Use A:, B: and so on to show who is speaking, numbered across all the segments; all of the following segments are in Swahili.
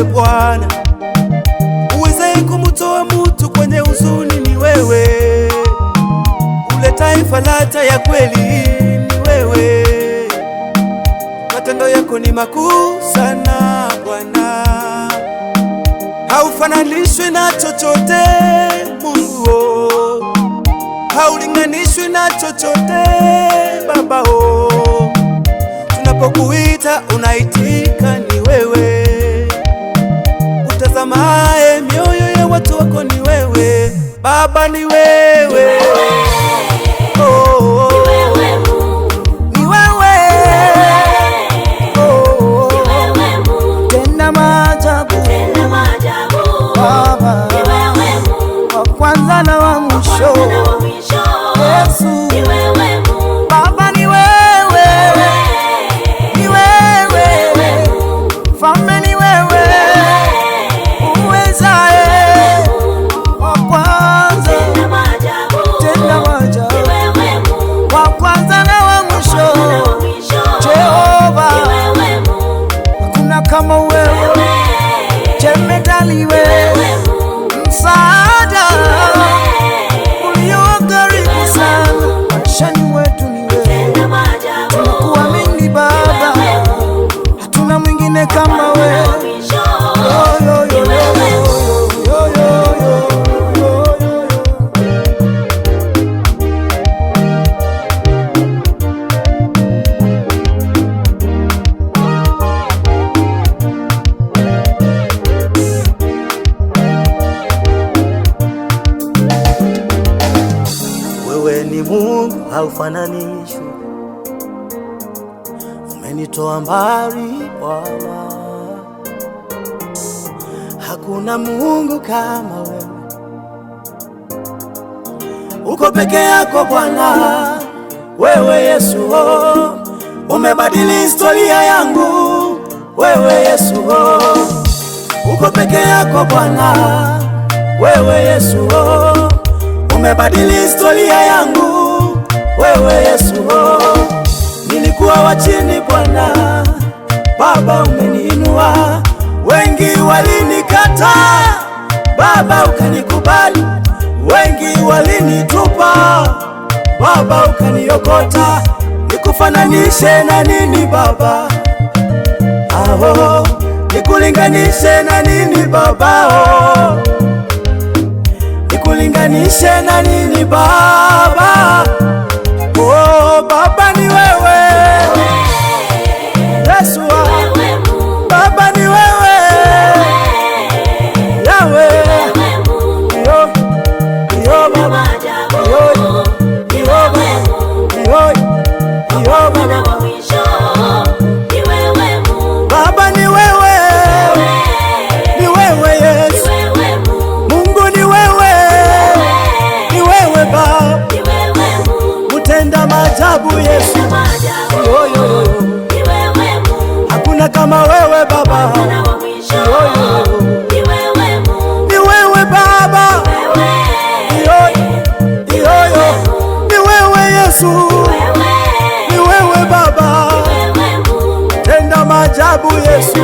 A: wewe Bwana, uwezaye kumtoa mtu kwenye huzuni ni wewe, uletaye faraja ya kweli ni wewe. Matendo yako ni makuu sana Bwana, haufananishwi na chochote Mungu, haulinganishwi na chochote Baba. Tunapokuita unaitika, ni wewe, utazamaye mioyo ya watu wako ni wewe Baba, ni wewe.
B: Kama wewe, jemedali wewe, msaada ulio karibu sana maishani mwetu ni wewe. Tunakuamini Baba, hatuna mwingine kama wewe.
C: Wewe ni Mungu haufananishwi, umenitoa mbali Bwana, hakuna Mungu kama wewe. Uko peke yako Bwana, wewe Yesu, umebadili historia yangu, wewe Yesu. Uko peke yako Bwana, wewe Yesu, umebadili historia yangu, wewe Yesu. Nilikuwa wa chini Bwana, Baba umeniinua. Wengi walinikataa, Baba ukanikubali. Wengi walinitupa, Baba ukaniokota. Nikufananishe na nini Baba? Nikulinganishe na nini Baba? Nikulinganishe na nini Baba? Baba ni wewe Yesu, Baba ni wewe Yahweh, Baba ni wewe, ni wewe Yesu, Mungu ni wewe, ni wewe Baba, utenda maajabu Yesu, hakuna kama wewe Baba, ni wewe Baba, ni wewe Yesu, ni wewe Baba, tenda maajabu Yesu,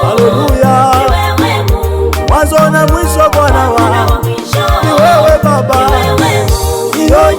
C: haleluya, mwanzo na mwisho Bwana wangu, ni wewe Baba, yo